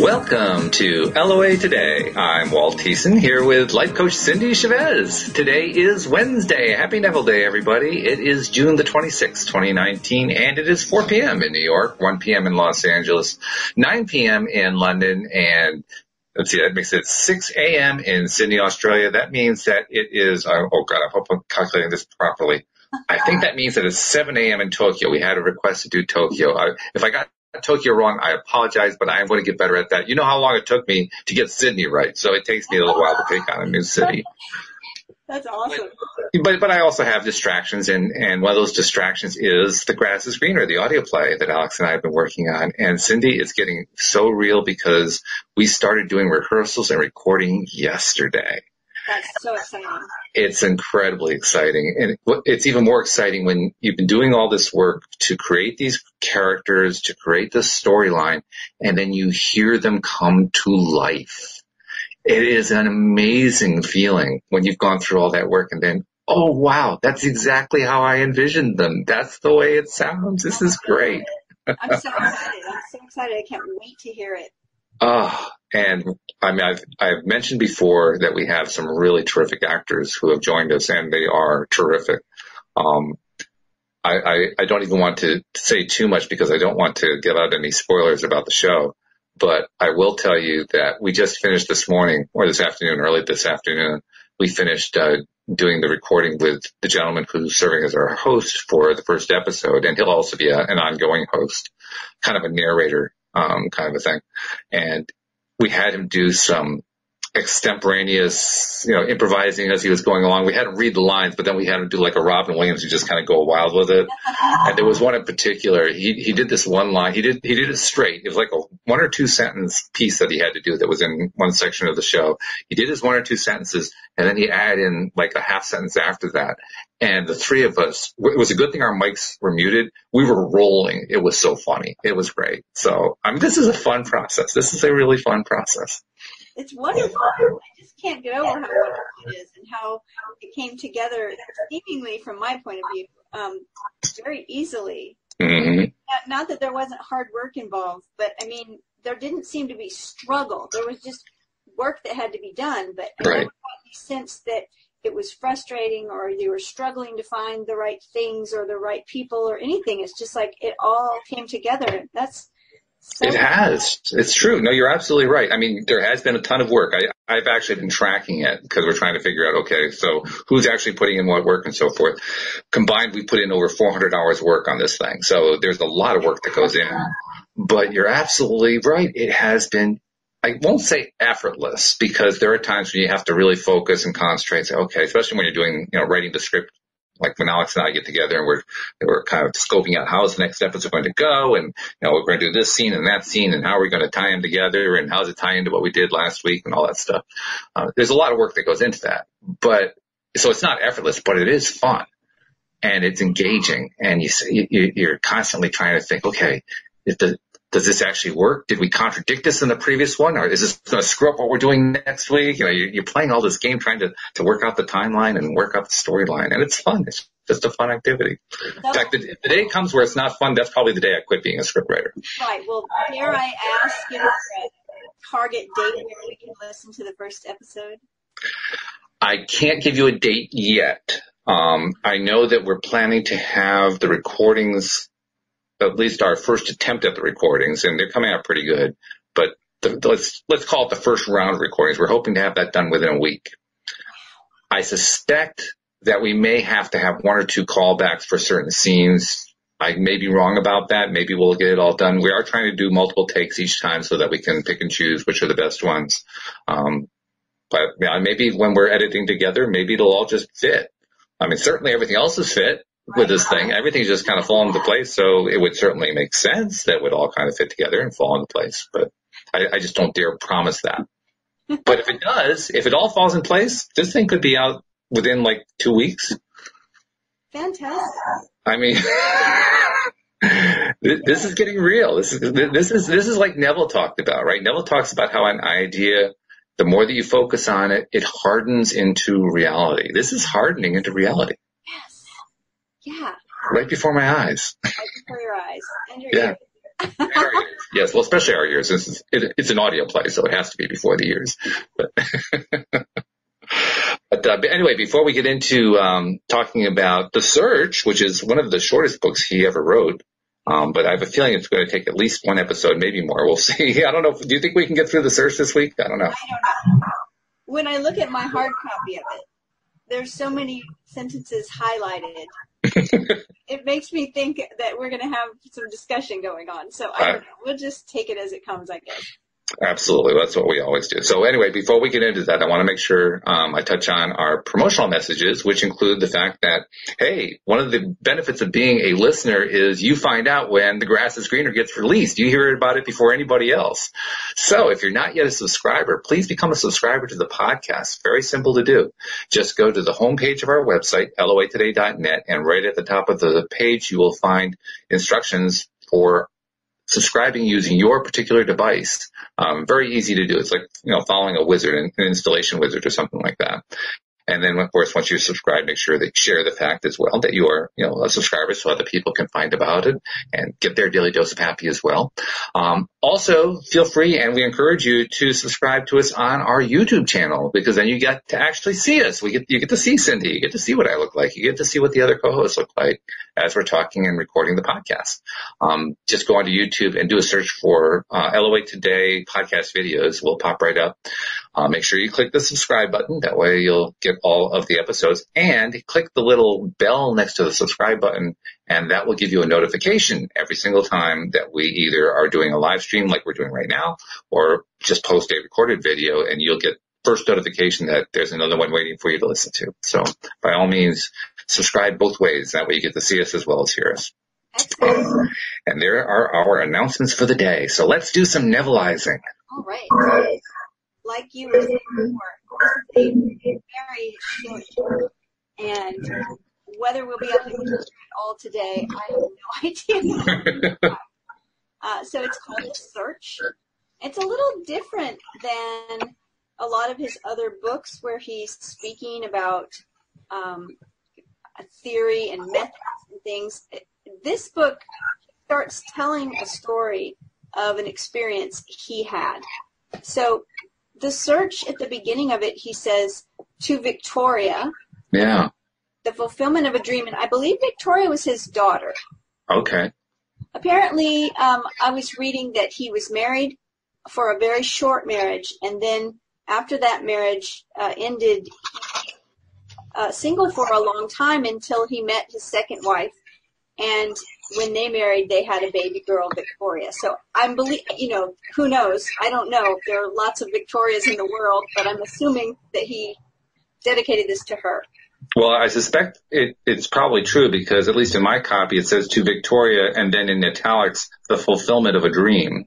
Welcome to LOA Today. I'm Walt Thiessen here with life coach Cindy Chavez. Today is Wednesday. Happy Neville Day, everybody. It is June the 26th, 2019, and it is 4 p.m. in New York, 1 p.m. in Los Angeles, 9 p.m. in London, and let's see, that makes it 6 a.m. in Sydney, Australia. That means that it is, I hope I'm calculating this properly. I think that means that it's 7 a.m. in Tokyo. We had a request to do Tokyo. If I got Tokyo wrong, I apologize, but I am going to get better at that. You know how long it took me to get Sydney right, so it takes me a little while to take on a new city. That's awesome. But I also have distractions, and one of those distractions is The Grass is Greener, the audio play that Alex and I have been working on. And Cindy, it's getting so real because we started doing rehearsals and recording yesterday. That's so exciting. It's incredibly exciting. And it's even more exciting when you've been doing all this work to create these characters, to create this storyline, and then you hear them come to life. It is an amazing feeling when you've gone through all that work and then, oh, wow, that's exactly how I envisioned them. That's the way it sounds. This is great. I'm so excited. I can't wait to hear it. And I mean, I've mentioned before that we have some really terrific actors who have joined us, and they are terrific. I don't even want to say too much because I don't want to give out any spoilers about the show, but I will tell you that we just finished this morning, or this afternoon, early this afternoon, we finished doing the recording with the gentleman who's serving as our host for the first episode, and he'll also be an ongoing host, kind of a narrator. Kind of a thing. And we had him do some extemporaneous, improvising as he was going along. We had him read the lines, but then we had him do like a Robin Williams and just kind of go wild with it. And there was one in particular, he did this one line, he did it straight. It was like a 1 or 2 sentence piece that he had to do that was in one section of the show. He did his 1 or 2 sentences, and then he added in like a half sentence after that. And the three of us, it was a good thing our mics were muted. We were rolling. It was so funny. It was great. So, this is a fun process. This is a really fun process. It's wonderful. I just can't get over how wonderful it is and how it came together, seemingly from my point of view, very easily. Mm-hmm. Not that there wasn't hard work involved, but I mean, there didn't seem to be struggle. There was just work that had to be done, but I never got any sense that it was frustrating or you were struggling to find the right things or the right people or anything. It's just like it all came together. That's so It has. It's true. No, you're absolutely right. I mean, there has been a ton of work. I've actually been tracking it because we're trying to figure out, okay, so who's actually putting in what work and so forth. Combined, we put in over 400 hours work on this thing. So there's a lot of work that goes in. But you're absolutely right. It has been, I won't say effortless, because there are times when you have to really focus and concentrate and say, okay, especially when you're doing, writing the script, like when Alex and I get together and we're kind of scoping out how's the next episode going to go, and, we're going to do this scene and that scene, and how are we going to tie them together, and how does it tie into what we did last week and all that stuff. There's a lot of work that goes into that. But, so it's not effortless, but it is fun and it's engaging, and you're constantly trying to think, okay, does this actually work? Did we contradict this in the previous one? Or is this going to screw up what we're doing next week? You're playing all this game trying to work out the timeline and work out the storyline. And it's fun. It's just a fun activity. In fact, the day comes where it's not fun, that's probably the day I quit being a scriptwriter. right. Well, dare I ask you a target date where we can listen to the first episode? I can't give you a date yet. I know that we're planning to have the recordings, at least our first attempt at the recordings, and they're coming out pretty good. But let's call it the first round of recordings. We're hoping to have that done within a week. I suspect that we may have to have 1 or 2 callbacks for certain scenes. I may be wrong about that. Maybe we'll get it all done. We are trying to do multiple takes each time so that we can pick and choose which are the best ones. But maybe when we're editing together, maybe it'll all just fit. I mean, certainly everything else is fit with this thing. Everything's just kind of fallen into place, so it would certainly make sense that it would all kind of fit together and fall into place. But I just don't dare promise that. But if it does, if it all falls in place, this thing could be out within like 2 weeks. Fantastic. I mean, this is getting real. This is like Neville talked about, right? Neville talks about how an idea, the more that you focus on it, it hardens into reality. This is hardening into reality. Yes. Yeah. Right before my eyes. Right before your eyes and your Yeah. ears. Our years. Yes, well, especially our years. It's an audio play, so it has to be before the years. But anyway, before we get into talking about The Search, which is one of the shortest books he ever wrote, but I have a feeling it's going to take at least one episode, maybe more. We'll see. I don't know. Do you think we can get through The Search this week? I don't know. I don't know. When I look at my hard copy of it, there's so many sentences highlighted. It makes me think that we're going to have some discussion going on. So I don't know. We'll just take it as it comes, I guess. Absolutely. That's what we always do. So anyway, before we get into that, I want to make sure I touch on our promotional messages, which include the fact that, hey, one of the benefits of being a listener is you find out when The Grass is Greener gets released. You hear about it before anybody else. So if you're not yet a subscriber, please become a subscriber to the podcast. Very simple to do. Just go to the homepage of our website, loatoday.net, and right at the top of the page, you will find instructions for subscribing using your particular device. Very easy to do. It's like, following a wizard, an installation wizard or something like that. And then, of course, once you subscribe, make sure that you share the fact as well that you are, a subscriber so other people can find about it and get their daily dose of happy as well. Also, feel free, and we encourage you to subscribe to us on our YouTube channel, because then you get to actually see us. You get to see Cindy. You get to see what I look like. You get to see what the other co-hosts look like as we're talking and recording the podcast. Just go onto YouTube and do a search for LOA Today podcast videos. We'll pop right up. Make sure you click the subscribe button. That way you'll get all of the episodes, and click the little bell next to the subscribe button, and that will give you a notification every single time that we either are doing a live stream like we're doing right now, or just post a recorded video, and you'll get first notification that there's another one waiting for you to listen to. So by all means, subscribe both ways. That way you get to see us as well as hear us. And there are our announcements for the day. So let's do some Nevilleizing. All right. Like you were saying before, this is a very short, and whether we'll be able to get through it all today, I have no idea. So it's called The Search. It's a little different than a lot of his other books where he's speaking about a theory and methods and things. This book starts telling a story of an experience he had. So The Search, at the beginning of it, he says, to Victoria. Yeah. The fulfillment of a dream. And I believe Victoria was his daughter. Okay. Apparently, I was reading that he was married for a very short marriage. And then after that marriage ended, single for a long time until he met his second wife. And when they married, they had a baby girl, Victoria. So who knows? I don't know. There are lots of Victorias in the world, but I'm assuming that he dedicated this to her. Well, I suspect it's probably true, because at least in my copy, it says to Victoria, and then in italics, the fulfillment of a dream.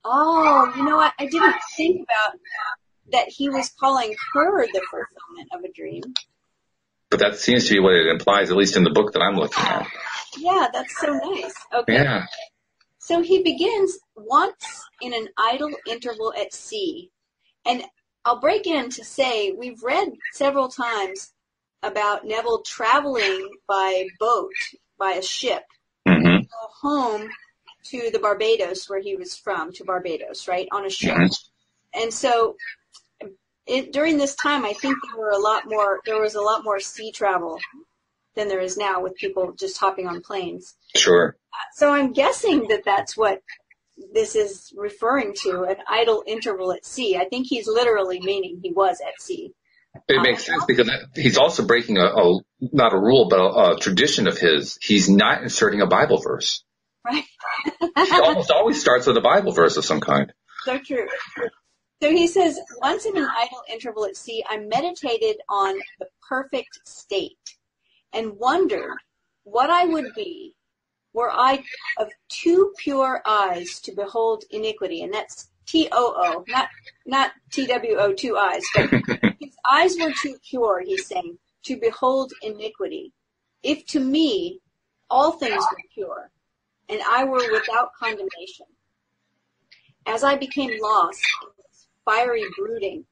Oh, what? I didn't think about that he was calling her the fulfillment of a dream. But that seems to be what it implies, at least in the book that I'm looking at. Yeah, that's so nice. Okay. Yeah. So he begins once in an idle interval at sea. And I'll break in to say we've read several times about Neville traveling by boat, by a ship, mm-hmm. to go home to the Barbados where he was from, to Barbados, right, on a ship. Mm-hmm. And so during this time, I think there was a lot more sea travel than there is now with people just hopping on planes. Sure. So I'm guessing that that's what this is referring to, an idle interval at sea. I think he's literally meaning he was at sea. It makes sense, because he's also breaking not a rule, but a tradition of his. He's not inserting a Bible verse. Right. He almost always starts with a Bible verse of some kind. So true. So he says, once in an idle interval at sea, I meditated on the perfect state and wondered what I would be were I of too pure eyes to behold iniquity. And that's T-O-O, not T-W-O, two eyes. But his eyes were too pure, he's saying, to behold iniquity. If to me all things were pure, and I were without condemnation. As I became lost in this fiery brooding,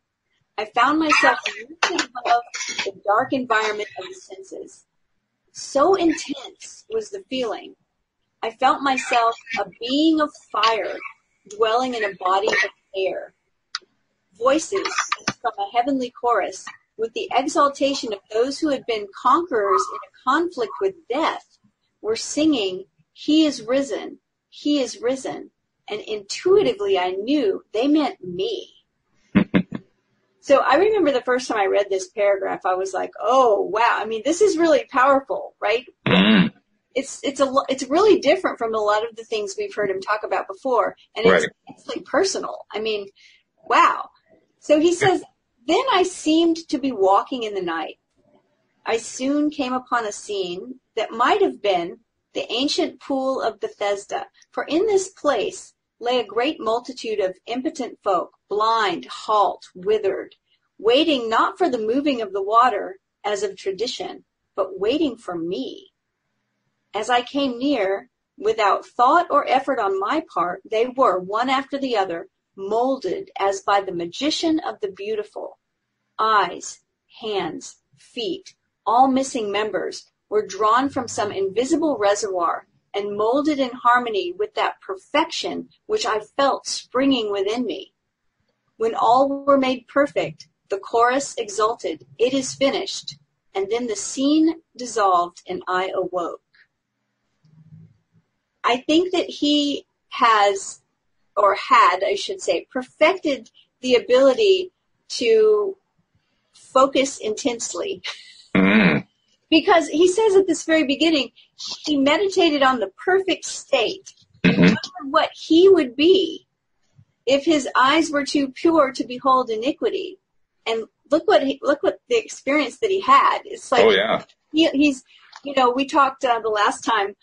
I found myself lifted above the dark environment of the senses. So intense was the feeling I felt myself a being of fire dwelling in a body of air. Voices from a heavenly chorus with the exaltation of those who had been conquerors in a conflict with death were singing, "He is risen, he is risen." And intuitively I knew they meant me. So I remember the first time I read this paragraph, I was like, oh, wow. I mean, this is really powerful, right? Mm. It's really different from a lot of the things we've heard him talk about before. And it's actually personal. I mean, wow. So he says, then I seemed to be walking in the night. I soon came upon a scene that might have been the ancient pool of Bethesda. For in this place lay a great multitude of impotent folk, blind, halt, withered, waiting not for the moving of the water as of tradition, but waiting for me. As I came near, without thought or effort on my part, they were, one after the other, molded as by the magician of the beautiful. Eyes, hands, feet, all missing members, were drawn from some invisible reservoir and molded in harmony with that perfection which I felt springing within me. When all were made perfect, the chorus exulted, "It is finished," and then the scene dissolved and I awoke. I think that he has, or had, I should say, perfected the ability to focus intensely. Mm. Because he says at this very beginning, he meditated on the perfect state, what he would be if his eyes were too pure to behold iniquity. And look what the experience that he had. It's like, oh yeah, he's, we talked the last time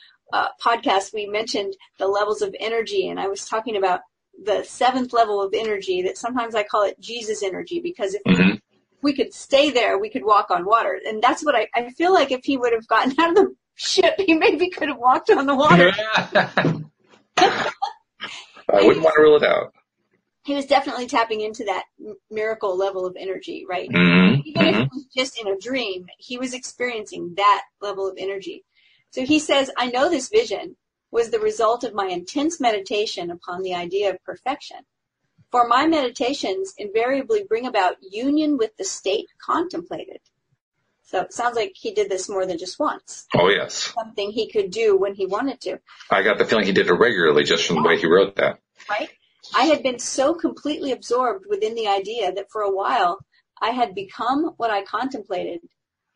podcast, we mentioned the levels of energy, and I was talking about the 7th level of energy that sometimes I call it Jesus energy, because if we could stay there, we could walk on water. And that's what I feel like if he would have gotten out of the ship, he maybe could have walked on the water. I wouldn't want to rule it out. He was definitely tapping into that miracle level of energy, right? Mm-hmm. Even if it was just in a dream, he was experiencing that level of energy. So he says, I know this vision was the result of my intense meditation upon the idea of perfection. For my meditations invariably bring about union with the state contemplated. So it sounds like he did this more than just once. Oh, yes. Something he could do when he wanted to. I got the feeling he did it regularly just from the way he wrote that. Right? I had been so completely absorbed within the idea that for a while I had become what I contemplated.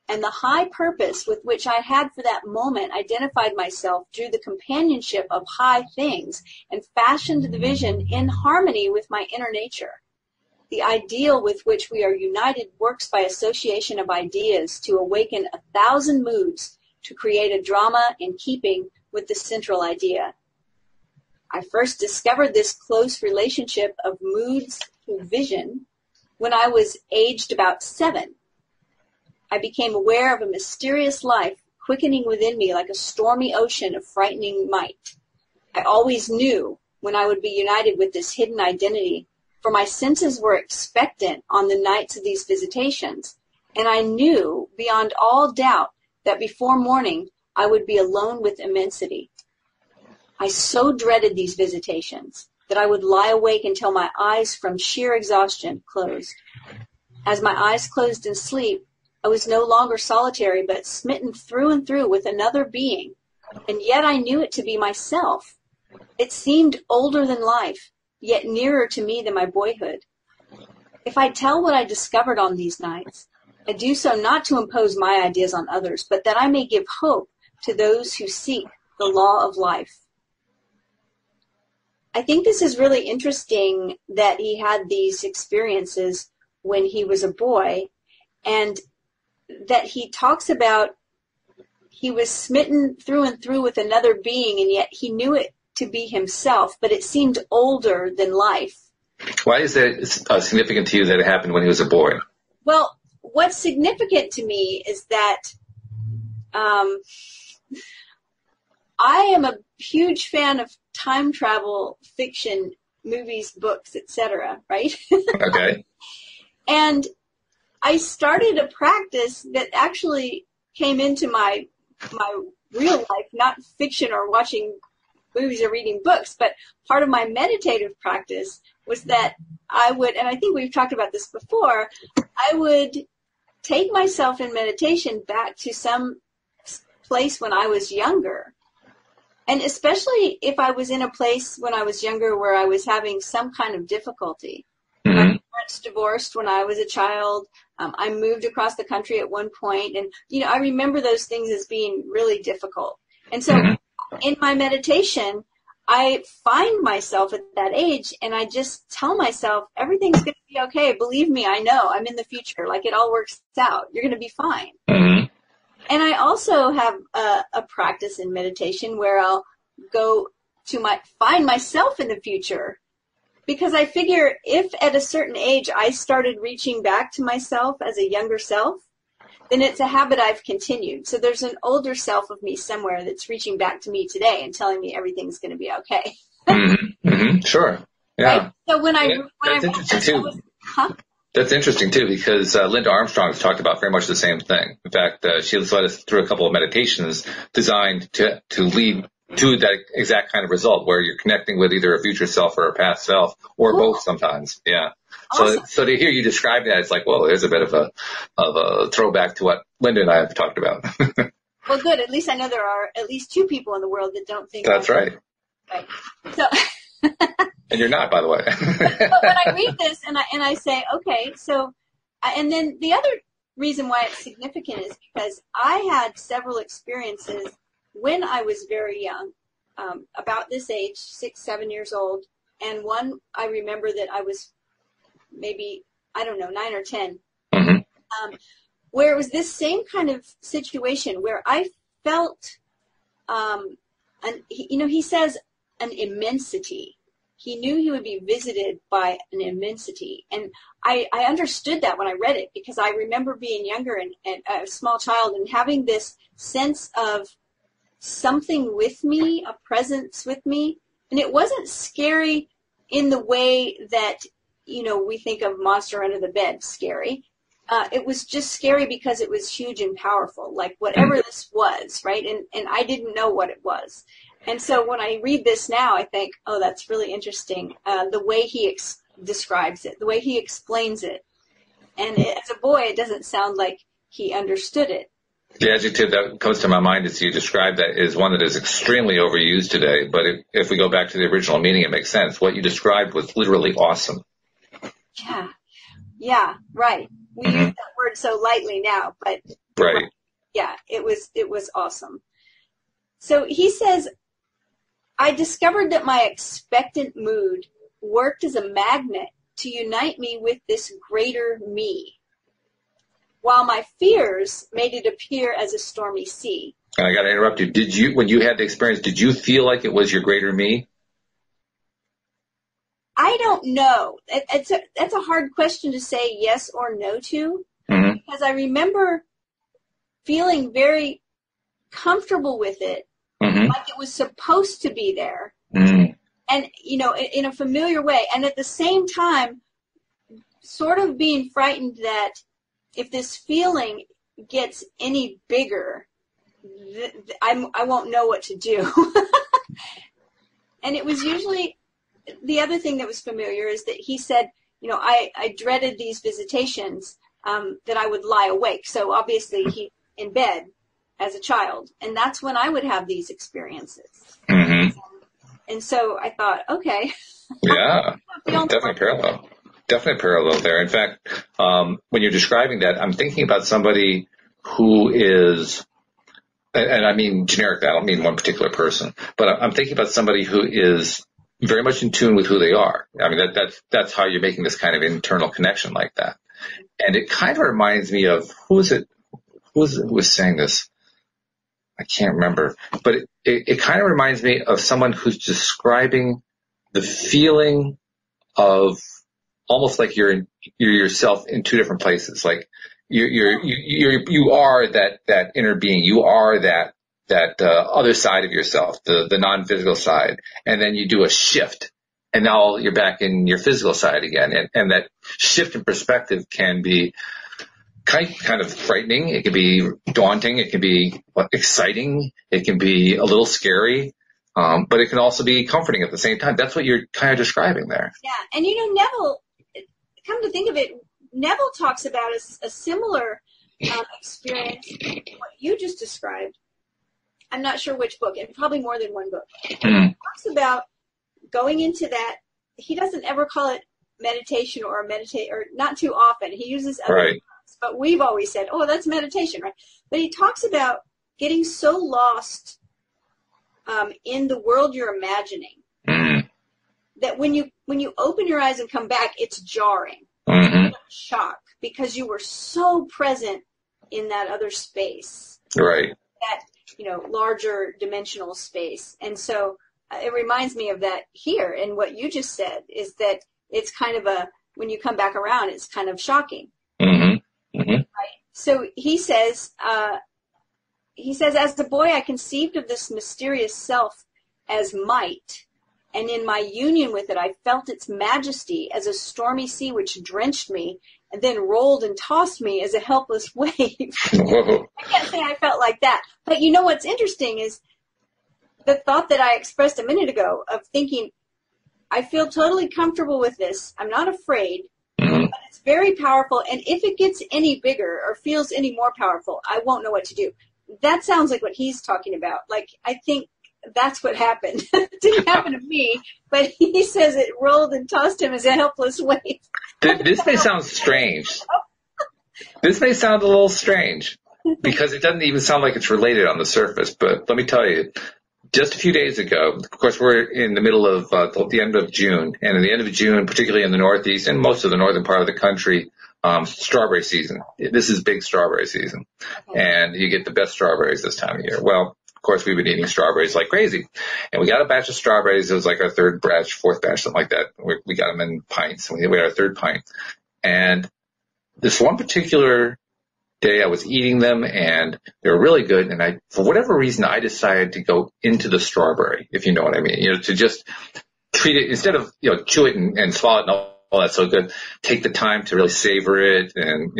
And the high purpose with which I had for that moment identified myself drew the companionship of high things and fashioned the vision in harmony with my inner nature. The ideal with which we are united works by association of ideas to awaken 1,000 moods to create a drama in keeping with the central idea. I first discovered this close relationship of moods to vision when I was aged about 7. I became aware of a mysterious life quickening within me like a stormy ocean of frightening might. I always knew when I would be united with this hidden identity, for my senses were expectant on the nights of these visitations, and I knew beyond all doubt that before morning I would be alone with immensity. I so dreaded these visitations that I would lie awake until my eyes from sheer exhaustion closed. As my eyes closed in sleep, I was no longer solitary, but smitten through and through with another being, and yet I knew it to be myself. It seemed older than life, yet nearer to me than my boyhood. If I tell what I discovered on these nights, I do so not to impose my ideas on others, but that I may give hope to those who seek the law of life. I think this is really interesting that he had these experiences when he was a boy, and that he talks about he was smitten through and through with another being, and yet he knew it to be himself, but it seemed older than life. Why is that significant to you that it happened when he was a boy? Well, what's significant to me is that I am a huge fan of time travel fiction, movies, books, etc., right? Okay. And I started a practice that actually came into my real life, not fiction or watching movies or reading books, but part of my meditative practice was that I would, and I think we've talked about this before, I would take myself in meditation back to some place when I was younger. And especially if I was in a place when I was younger where I was having some kind of difficulty. My parents divorced when I was a child. I moved across the country at one point. And, I remember those things as being really difficult. And so in my meditation, I find myself at that age and I just tell myself, everything's going to be okay. Believe me, I know. I'm in the future. Like, it all works out. You're going to be fine. And I also have a practice in meditation where I'll go to find myself in the future, because I figure if at a certain age I started reaching back to myself as a younger self, then it's a habit I've continued. So there's an older self of me somewhere that's reaching back to me today and telling me everything's going to be okay. Sure. Yeah. Right? So when I that's interesting too. That's interesting too, because Linda Armstrong has talked about very much the same thing. In fact, she has led us through a couple of meditations designed to lead to that exact kind of result, where you're connecting with either a future self or a past self, or both sometimes. Yeah. Awesome. So to hear you describe that, it's like, whoa, there's a bit of a throwback to what Linda and I have talked about. Well, good. At least I know there are at least two people in the world that don't think that's right. Right. So. And you're not, by the way. But when I read this and I say, okay, so, and then the other reason why it's significant is because I had several experiences when I was very young, about this age, 6, 7 years old. And one, I remember that I was maybe, 9 or 10, where it was this same kind of situation where I felt, he says an immensity. He knew he would be visited by an immensity. And I understood that when I read it, because I remember being younger and a small child and having this sense of something with me, a presence with me. And it wasn't scary in the way that, we think of monster under the bed scary. It was just scary because it was huge and powerful, like whatever this was, right? And I didn't know what it was. And so when I read this now, I think, oh, that's really interesting, the way he describes it, the way he explains it. And as a boy, it doesn't sound like he understood it. The adjective that comes to my mind as you describe that is one that is extremely overused today. But if we go back to the original meaning, it makes sense. What you described was literally awesome. Yeah, right. We use that word so lightly now, but right. Yeah, it was awesome. So he says, I discovered that my expectant mood worked as a magnet to unite me with this greater me, while my fears made it appear as a stormy sea. And I got to interrupt you. When you had the experience, did you feel like it was your greater me? I don't know. That's a hard question to say yes or no to, because I remember feeling very comfortable with it, like it was supposed to be there, and, in a familiar way. And at the same time, sort of being frightened that if this feeling gets any bigger, I won't know what to do. And it was usually, the other thing that was familiar is that he said, I dreaded these visitations, that I would lie awake. So obviously he's in bed as a child. And that's when I would have these experiences. And so I thought, okay. Yeah, definitely parallel. Definitely parallel there. In fact, when you're describing that, I'm thinking about somebody who is, and I mean generically, I don't mean one particular person, but I'm thinking about somebody who is very much in tune with who they are. I mean, that's how you're making this kind of internal connection like that. And it kind of reminds me of, who was saying this? I can't remember, but it kind of reminds me of someone who's describing the feeling of almost like you're yourself in two different places. Like you are that inner being. You are that other side of yourself, the non-physical side. And then you do a shift, and now you're back in your physical side again. And that shift in perspective can be kind of frightening. It can be daunting. It can be exciting. It can be a little scary. But it can also be comforting at the same time. That's what you're kind of describing there. Yeah. And Neville, come to think of it, Neville talks about a similar experience, what you just described. I'm not sure which book, and probably more than one book. He talks about going into that. He doesn't ever call it meditation or not too often. He uses other terms, but we've always said, oh, that's meditation, right? But he talks about getting so lost in the world you're imagining that when you open your eyes and come back, it's jarring. It's shock because you were so present in that other space. Right. That, larger dimensional space. And so it reminds me of that here. And what you just said is that it's kind of when you come back around, it's kind of shocking. Right? So he says, as a boy, I conceived of this mysterious self as might. And in my union with it, I felt its majesty as a stormy sea which drenched me and then rolled and tossed me as a helpless wave. Whoa. I can't say I felt like that. But what's interesting is the thought that I expressed a minute ago of thinking, I feel totally comfortable with this. I'm not afraid, but it's very powerful. And if it gets any bigger or feels any more powerful, I won't know what to do. That sounds like what he's talking about. Like, I think that's what happened. It didn't happen to me, but he says it rolled and tossed him as a helpless wave. This may sound strange. This may sound a little strange because it doesn't even sound like it's related on the surface. But let me tell you, just a few days ago, of course, we're in the middle of the end of June. And at the end of June, particularly in the Northeast and most of the northern part of the country, strawberry season. This is big strawberry season. And you get the best strawberries this time of year. Well, of course, we've been eating strawberries like crazy. And we got a batch of strawberries. It was like our third batch, fourth batch, something like that. We got them in pints. And we had our third pint. And this one particular day I was eating them and they were really good. And for whatever reason, I decided to go into the strawberry, if you know what I mean. To just treat it, instead of, chew it and swallow it and all that's so good, take the time to really savor it and,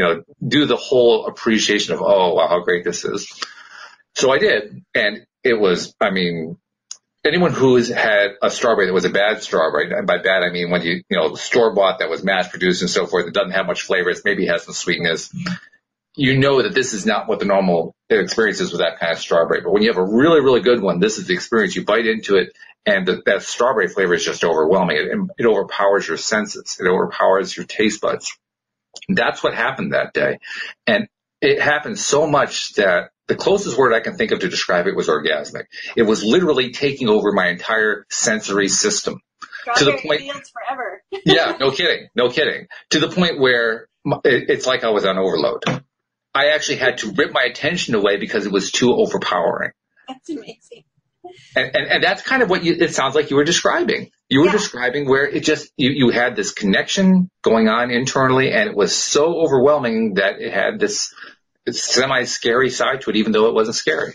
do the whole appreciation of, oh, wow, how great this is. So I did, and it was, anyone who has had a strawberry that was a bad strawberry, and by bad I mean when store-bought that was mass-produced and so forth, it doesn't have much flavor, it maybe has some sweetness, you know that this is not what the normal experience is with that kind of strawberry. But when you have a really, really good one, this is the experience. You bite into it, and that strawberry flavor is just overwhelming. It overpowers your senses. It overpowers your taste buds. That's what happened that day. And it happened so much that the closest word I can think of to describe it was orgasmic. It was literally taking over my entire sensory system. To the point, fields forever. Yeah, no kidding. To the point where it's like I was on overload. I actually had to rip my attention away because it was too overpowering. That's amazing. And that's kind of what it sounds like you were describing. You were describing where it just, you had this connection going on internally, and it was so overwhelming that it had this semi-scary side to it, even though it wasn't scary.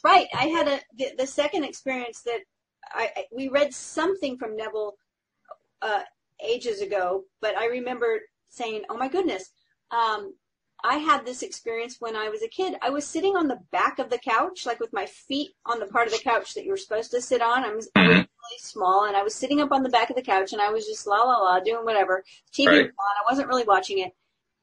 Right. I had the second experience that we read something from Neville ages ago, but I remember saying, oh my goodness, I had this experience when I was a kid. I was sitting on the back of the couch, like with my feet on the part of the couch that you're supposed to sit on. I was really small, and I was sitting up on the back of the couch, and I was just la la la doing whatever. TV was on. I wasn't really watching it.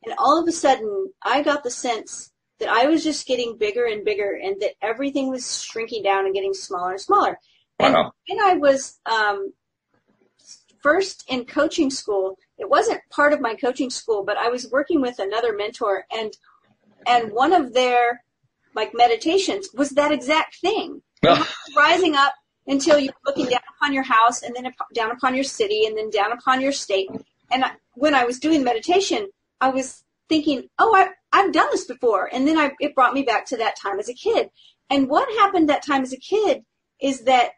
And all of a sudden, I got the sense that I was just getting bigger and bigger, and that everything was shrinking down and getting smaller and smaller. Wow. And when I was first in coaching school, it wasn't part of my coaching school, but I was working with another mentor, and one of their meditations was that exact thing. Rising up until you're looking down upon your house, and then down upon your city, and then down upon your state. And when I was doing meditation, I was thinking, oh, I've done this before. And then it brought me back to that time as a kid. And what happened that time as a kid is that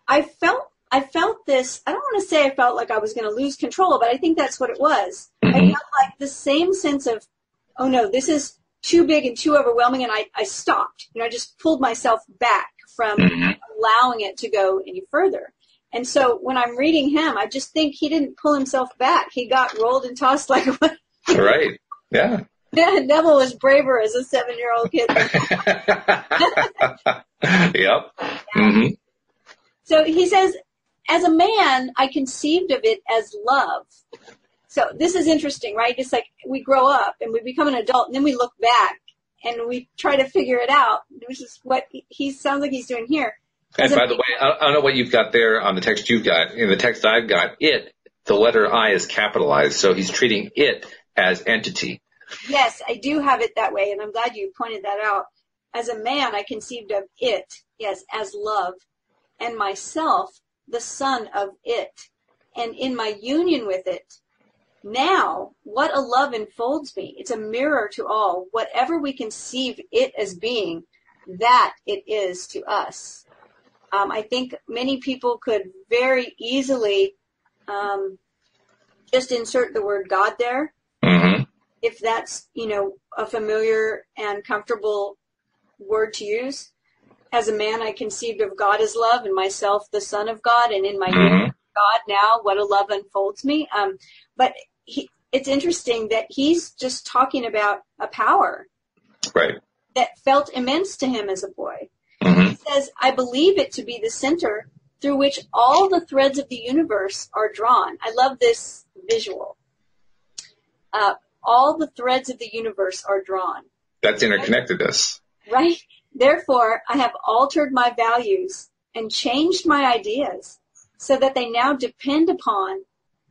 I felt this, I don't want to say I felt like I was going to lose control, but I think that's what it was. I felt like the same sense of, oh no, this is too big and too overwhelming, and I stopped. I just pulled myself back from allowing it to go any further. And so when I'm reading him, I just think he didn't pull himself back. He got rolled and tossed like a... Right, yeah. Neville was braver as a 7-year-old kid. Yep. Mm-hmm. So he says, as a man, I conceived of it as love. So this is interesting, right? It's like we grow up and we become an adult and then we look back and we try to figure it out, which is what he sounds like he's doing here. And by the way, I don't know what you've got there on the text you've got. In the text I've got, the letter I is capitalized, so he's treating it as entity. Yes, I do have it that way, and I'm glad you pointed that out. As a man, I conceived of it, yes, as love, and myself, the son of it, and in my union with it. Now, what a love enfolds me. It's a mirror to all. Whatever we conceive it as being, that it is to us. I think many people could very easily just insert the word God there. Mm-hmm. If that's, a familiar and comfortable word to use. As a man, I conceived of God as love and myself the son of God, and in my union with God now, what a love unfolds me. But it's interesting that he's just talking about a power that felt immense to him as a boy. Mm-hmm. He says, I believe it to be the center through which all the threads of the universe are drawn. I love this visual. All the threads of the universe are drawn. That's interconnectedness. Right? Therefore, I have altered my values and changed my ideas so that they now depend upon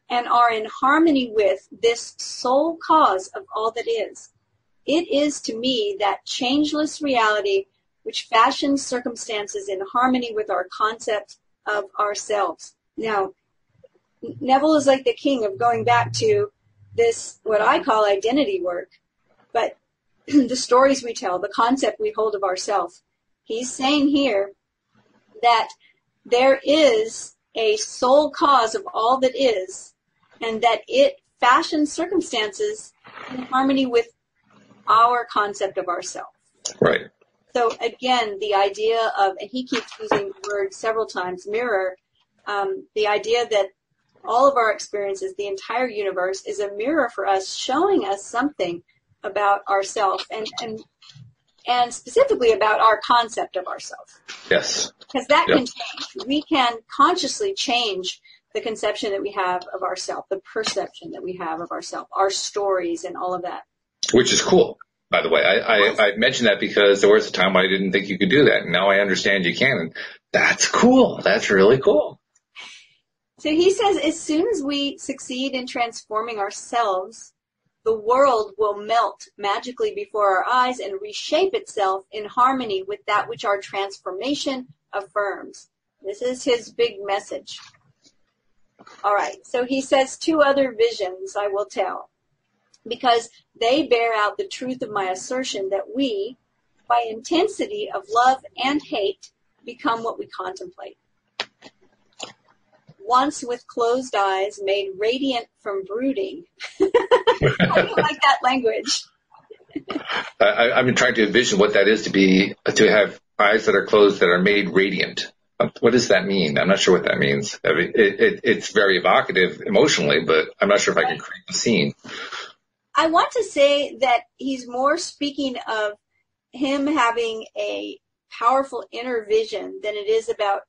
and are in harmony with this sole cause of all that is. It is to me that changeless reality which fashions circumstances in harmony with our concept of ourselves. Now, Neville is like the king of going back to this, what I call identity work, but the stories we tell, the concept we hold of ourselves. He's saying here that there is a sole cause of all that is, and that it fashions circumstances in harmony with our concept of ourselves. Right. So again, the idea of, and he keeps using the word several times, mirror, the idea that all of our experiences, the entire universe, is a mirror for us, showing us something about ourselves, and specifically about our concept of ourselves. Yes. Because that can change. We can consciously change the conception that we have of ourselves, the perception that we have of ourselves, our stories and all of that. Which is cool, by the way. I mentioned that because there was a time I didn't think you could do that, and now I understand you can. And that's cool. That's really cool. So he says, as soon as we succeed in transforming ourselves, the world will melt magically before our eyes and reshape itself in harmony with that which our transformation affirms. This is his big message. All right, so he says 2 other visions I will tell, because they bear out the truth of my assertion that we, by intensity of love and hate, become what we contemplate. Once with closed eyes, made radiant from brooding. I don't like that language. I've been trying to envision what that is to have eyes that are closed that are made radiant. What does that mean? I'm not sure what that means. I mean, it's very evocative emotionally, but I'm not sure if I can create the scene. I want to say that he's more speaking of him having a powerful inner vision than it is about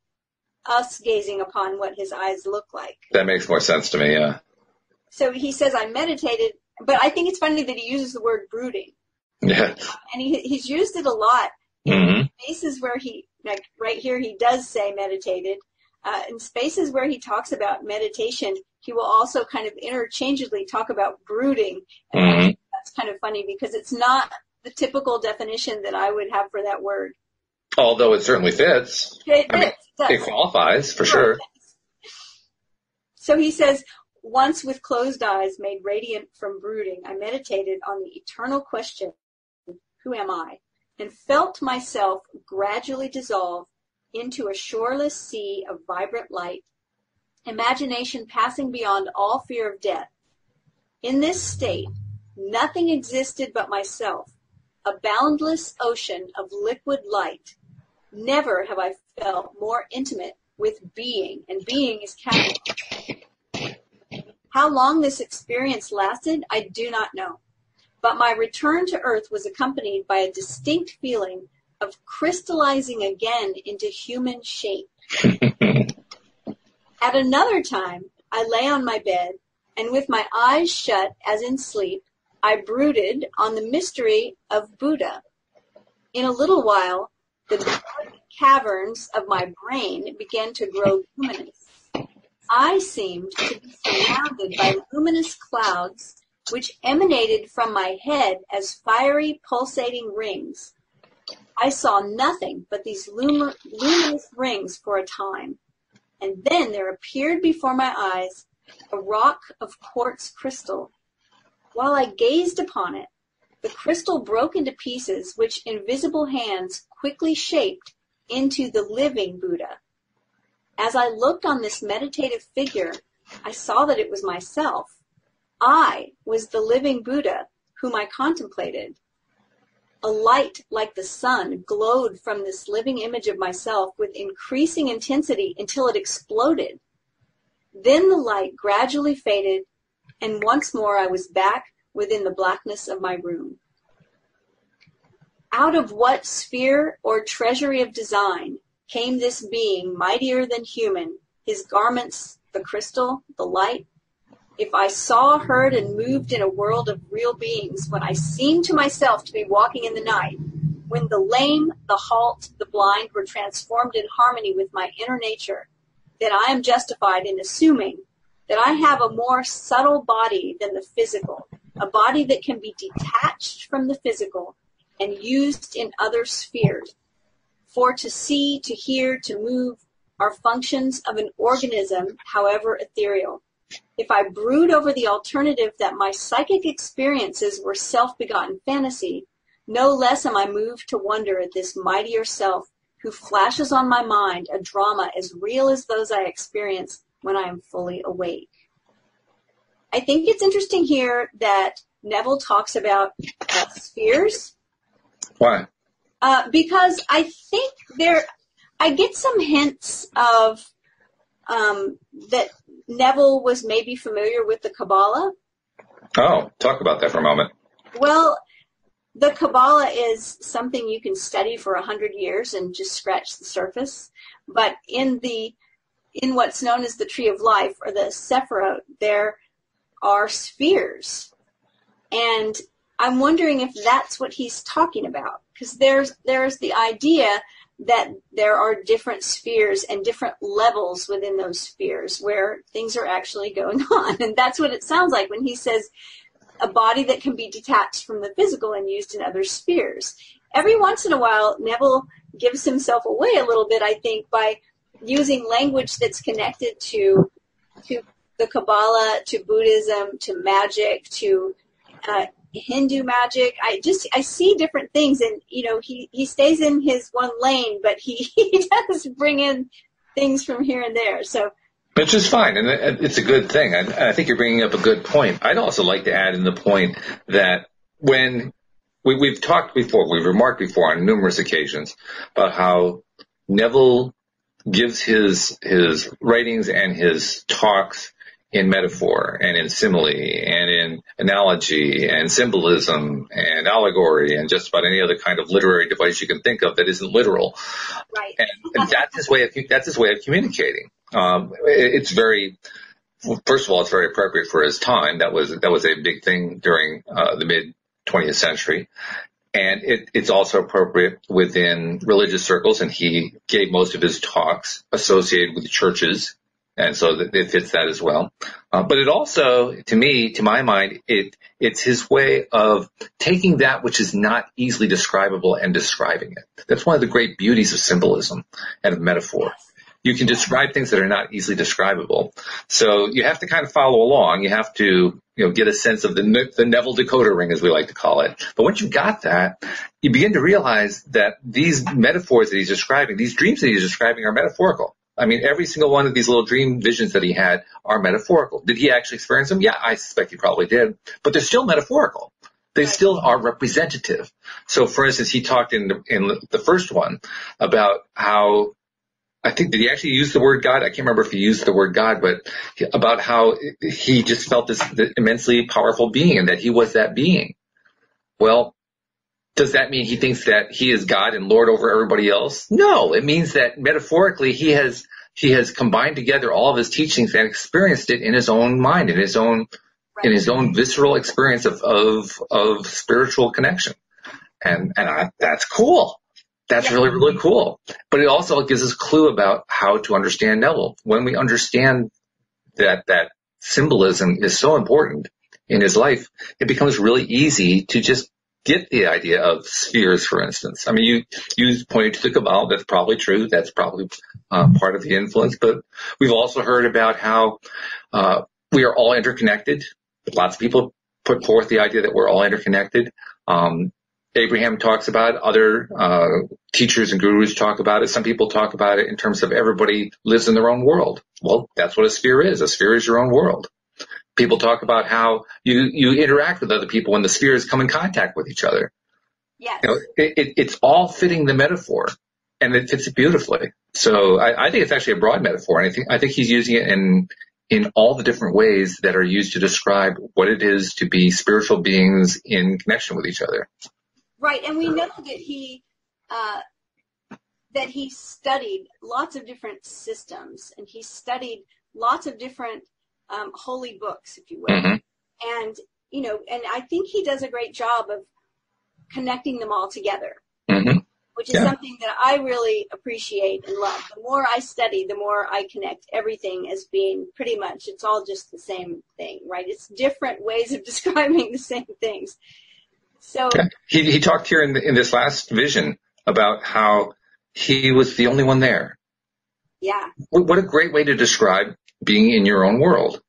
us gazing upon what his eyes look like. That makes more sense to me, yeah. So he says, I meditated, but I think it's funny that he uses the word brooding. Yeah. And he's used it a lot in spaces where he, like right here, he does say meditated. In spaces where he talks about meditation, he will also kind of interchangeably talk about brooding. And that's kind of funny because it's not the typical definition that I would have for that word. Although it certainly fits. It qualifies for sure. So he says, once with closed eyes made radiant from brooding, I meditated on the eternal question, who am I? And felt myself gradually dissolve into a shoreless sea of vibrant light, imagination passing beyond all fear of death. In this state, nothing existed but myself, a boundless ocean of liquid light. Never have I felt more intimate with being, and being is capital. How long this experience lasted, I do not know. But my return to earth was accompanied by a distinct feeling of crystallizing again into human shape. At another time, I lay on my bed, and with my eyes shut as in sleep, I brooded on the mystery of Buddha. In a little while, the dark caverns of my brain began to grow luminous. I seemed to be surrounded by luminous clouds which emanated from my head as fiery, pulsating rings. I saw nothing but these luminous rings for a time, and then there appeared before my eyes a rock of quartz crystal. While I gazed upon it, the crystal broke into pieces which invisible hands quickly shaped into the living Buddha. As I looked on this meditative figure, I saw that it was myself. I was the living Buddha whom I contemplated. A light like the sun glowed from this living image of myself with increasing intensity until it exploded. Then the light gradually faded, and once more I was back within the blackness of my room. Out of what sphere or treasury of design came this being mightier than human, his garments, the crystal, the light? If I saw, heard, and moved in a world of real beings, when I seemed to myself to be walking in the night, when the lame, the halt, the blind were transformed in harmony with my inner nature, then I am justified in assuming that I have a more subtle body than the physical, a body that can be detached from the physical and used in other spheres. For to see, to hear, to move are functions of an organism, however ethereal. If I brood over the alternative that my psychic experiences were self-begotten fantasy, no less am I moved to wonder at this mightier self who flashes on my mind a drama as real as those I experience when I am fully awake. I think it's interesting here that Neville talks about spheres. Why? Because I think I get some hints of that Neville was maybe familiar with the Kabbalah. Oh, talk about that for a moment. Well, the Kabbalah is something you can study for 100 years and just scratch the surface. But in what's known as the Tree of Life, or the Sephirot, there are spheres. And I'm wondering if that's what he's talking about. Because there's the idea that there are different spheres and different levels within those spheres where things are actually going on. And that's what it sounds like when he says a body that can be detached from the physical and used in other spheres. Every once in a while, Neville gives himself away a little bit, I think, by using language that's connected to the Kabbalah, to Buddhism, to magic, to Hindu magic. I see different things, and he stays in his one lane, but he does bring in things from here and there. So, which is fine, and it's a good thing. I think you're bringing up a good point. I'd also like to add in the point that when we've talked before, we've remarked before on numerous occasions about how Neville gives his writings and his talks in metaphor and in simile and in analogy and symbolism and allegory and just about any other kind of literary device you can think of that isn't literal. Right. And that's his way of communicating. It's very, first of all, it's very appropriate for his time. That was a big thing during the mid 20th century. And it's also appropriate within religious circles, and he gave most of his talks associated with churches. And so it fits that as well. But it also, to my mind, it's his way of taking that which is not easily describable and describing it. That's one of the great beauties of symbolism and of metaphor. You can describe things that are not easily describable. So you have to kind of follow along. You have to, get a sense of the Neville decoder ring, as we like to call it. But once you've got that, you begin to realize that these metaphors that he's describing, these dreams that he's describing, are metaphorical. I mean, every single one of these little dream visions that he had are metaphorical. Did he actually experience them? Yeah, I suspect he probably did. But they're still metaphorical. They still are representative. So, for instance, he talked in the first one about how, I think, did he actually use the word God? I can't remember if he used the word God, but about how he just felt this immensely powerful being and that he was that being. Well, does that mean he thinks that he is God and Lord over everybody else? No, it means that metaphorically he has he has combined together all of his teachings and experienced it in his own mind, in his own visceral experience of spiritual connection. And that's cool. That's really, really cool. But it also gives us a clue about how to understand Neville. When we understand that symbolism is so important in his life, it becomes really easy to just get the idea of spheres, for instance. I mean, you pointed to the Kabbalah. That's probably true. That's probably part of the influence. But we've also heard about how we are all interconnected. Lots of people put forth the idea that we're all interconnected. Abraham talks about it. Other teachers and gurus talk about it. Some people talk about it in terms of everybody lives in their own world. Well, that's what a sphere is. A sphere is your own world. People talk about how you interact with other people when the spheres come in contact with each other. Yes. It's all fitting the metaphor, and it fits it beautifully. So I think it's actually a broad metaphor, and I think he's using it in all the different ways that are used to describe what it is to be spiritual beings in connection with each other. Right, and we know that he studied lots of different systems, and he studied lots of different holy books, if you will. Mm-hmm. And, and I think he does a great job of connecting them all together, mm-hmm. which is something that I really appreciate and love. The more I study, the more I connect everything as being pretty much, it's all just the same thing, right? It's different ways of describing the same things. So he talked here in this last vision about how he was the only one there. Yeah. What a great way to describe being in your own world.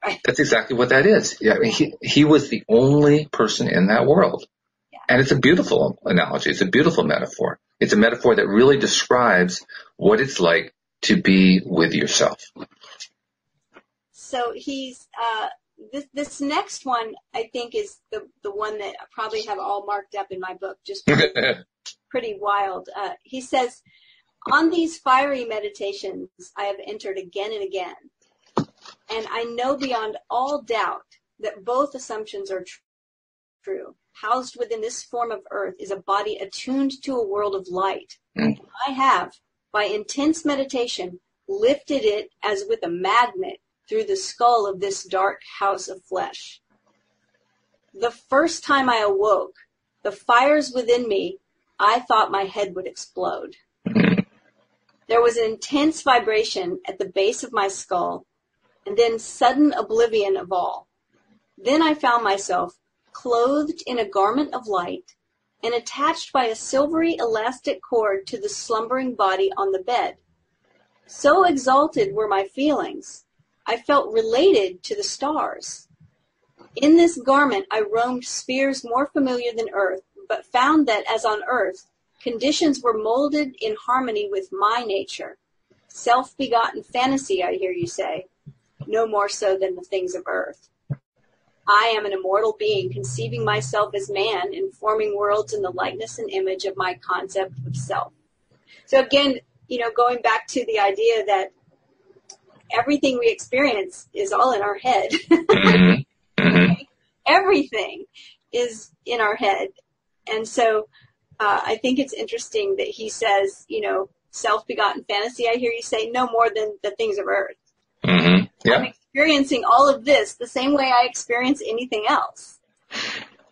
Right. That's exactly what that is. Yeah, I mean, he was the only person in that world. Yeah. And it's a beautiful analogy. It's a beautiful metaphor. It's a metaphor that really describes what it's like to be with yourself. So he's this next one, I think, is the one that I probably have all marked up in my book, just pretty wild. He says, on these fiery meditations I have entered again and again, and I know beyond all doubt that both assumptions are true. Housed within this form of earth is a body attuned to a world of light. Mm. I have, by intense meditation, lifted it as with a magnet through the skull of this dark house of flesh. The first time I awoke, the fires within me, I thought my head would explode. There was an intense vibration at the base of my skull, and then sudden oblivion of all. Then I found myself clothed in a garment of light and attached by a silvery elastic cord to the slumbering body on the bed. So exalted were my feelings, I felt related to the stars. In this garment I roamed spheres more familiar than earth, but found that, as on earth, conditions were molded in harmony with my nature. Self-begotten fantasy, I hear you say, no more so than the things of earth. I am an immortal being, conceiving myself as man and forming worlds in the likeness and image of my concept of self. So again, going back to the idea that everything we experience is all in our head. Mm-hmm. Mm-hmm. Everything is in our head. And so I think it's interesting that he says, self-begotten fantasy, I hear you say, no more than the things of earth. Mm-hmm. Yeah. I'm experiencing all of this the same way I experience anything else.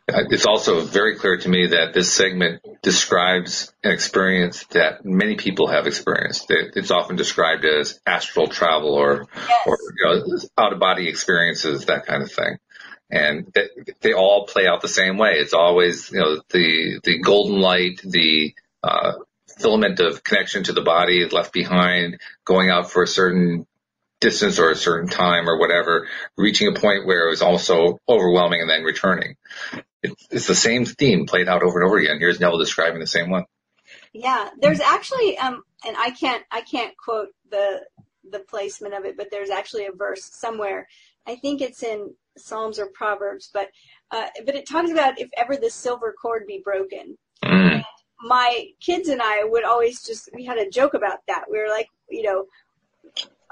It's also very clear to me that this segment describes an experience that many people have experienced. It's often described as astral travel or out-of-body experiences, that kind of thing. And they all play out the same way. It's always, the golden light, the filament of connection to the body is left behind, going out for a certain distance or a certain time or whatever, reaching a point where it was also overwhelming and then returning. It's the same theme played out over and over again. Here's Neville describing the same one. Yeah, there's actually, and I can't quote the placement of it, but there's actually a verse somewhere. I think it's in Psalms or Proverbs, but it talks about if ever the silver cord be broken. Mm. My kids and I would always we had a joke about that. We were like,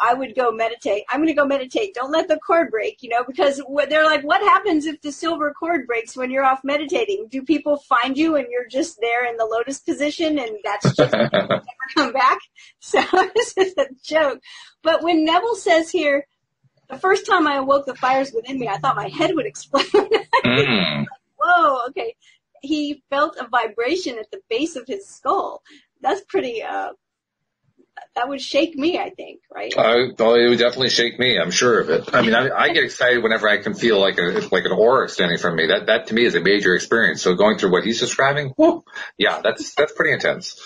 I would go meditate. I'm going to go meditate. Don't let the cord break, because they're like, what happens if the silver cord breaks when you're off meditating? Do people find you and you're just there in the lotus position and that's just never come back? So this is a joke. But when Neville says here, the first time I awoke the fires within me, I thought my head would explode. Whoa, okay. He felt a vibration at the base of his skull. That's pretty, that would shake me, I think, right? It would definitely shake me. I'm sure of it. I mean, I get excited whenever I can feel like an aura standing from me. That to me is a major experience. So going through what he's describing, whoa, yeah, that's pretty intense.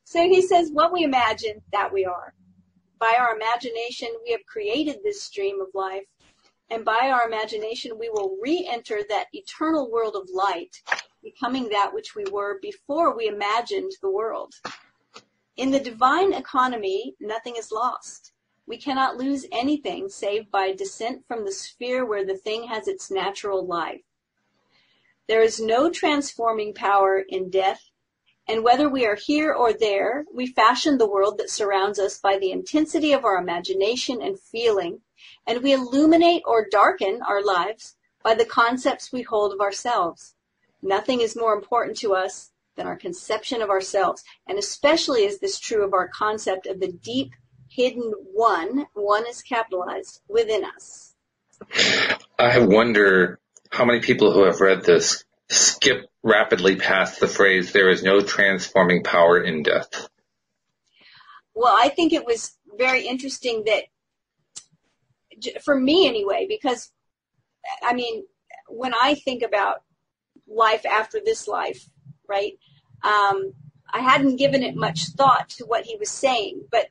So he says, what we imagine, that we are. By our imagination, we have created this stream of life. And by our imagination, we will re-enter that eternal world of light, becoming that which we were before we imagined the world. In the divine economy, nothing is lost. We cannot lose anything save by descent from the sphere where the thing has its natural life. There is no transforming power in death, and whether we are here or there, we fashion the world that surrounds us by the intensity of our imagination and feeling, and we illuminate or darken our lives by the concepts we hold of ourselves. Nothing is more important to us than our conception of ourselves, and especially is this true of our concept of the deep, hidden one is capitalized, within us. I wonder how many people who have read this skip rapidly past the phrase, there is no transforming power in death. Well, I think it was very interesting that, for me anyway, because, I mean, when I think about life after this life, right, I hadn't given it much thought to what he was saying, but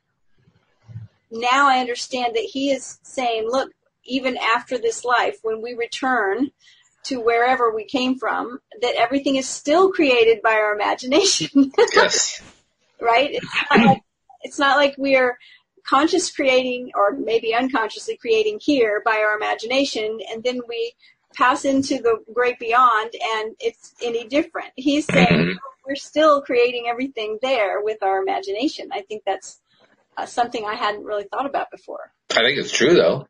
now I understand that he is saying, look, even after this life, when we return to wherever we came from, that everything is still created by our imagination. Yes. Right? It's not like we're conscious creating or maybe unconsciously creating here by our imagination, and then we pass into the great beyond and it's any different. He's saying we're still creating everything there with our imagination. I think that's something I hadn't really thought about before. I think it's true, though.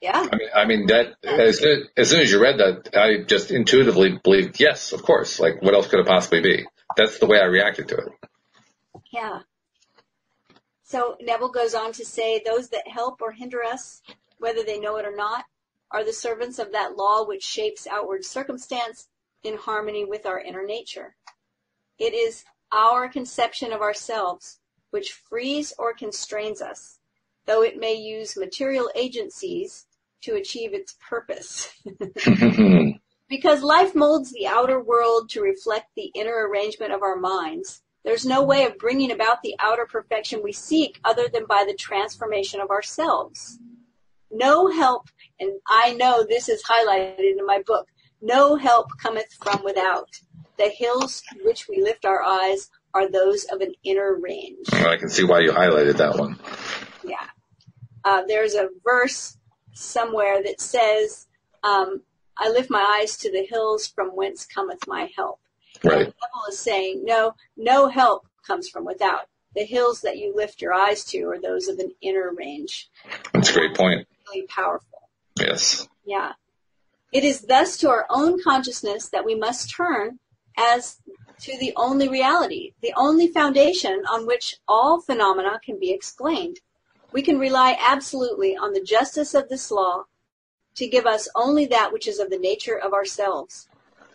Yeah. I mean that as soon as you read that, I just intuitively believed, yes, of course. Like, what else could it possibly be? That's the way I reacted to it. Yeah. So Neville goes on to say, those that help or hinder us, whether they know it or not, are the servants of that law which shapes outward circumstance in harmony with our inner nature. It is our conception of ourselves which frees or constrains us, though it may use material agencies to achieve its purpose. Because life molds the outer world to reflect the inner arrangement of our minds, there's no way of bringing about the outer perfection we seek other than by the transformation of ourselves. No help, and I know this is highlighted in my book, no help cometh from without. The hills to which we lift our eyes are those of an inner range. Well, I can see why you highlighted that one. Yeah. There's a verse somewhere that says, I lift my eyes to the hills from whence cometh my help. Right. And the Bible is saying, no help comes from without. The hills that you lift your eyes to are those of an inner range. That's a great point. Really powerful. Yes. Yeah. It is thus to our own consciousness that we must turn as to the only reality, the only foundation on which all phenomena can be explained. We can rely absolutely on the justice of this law to give us only that which is of the nature of ourselves.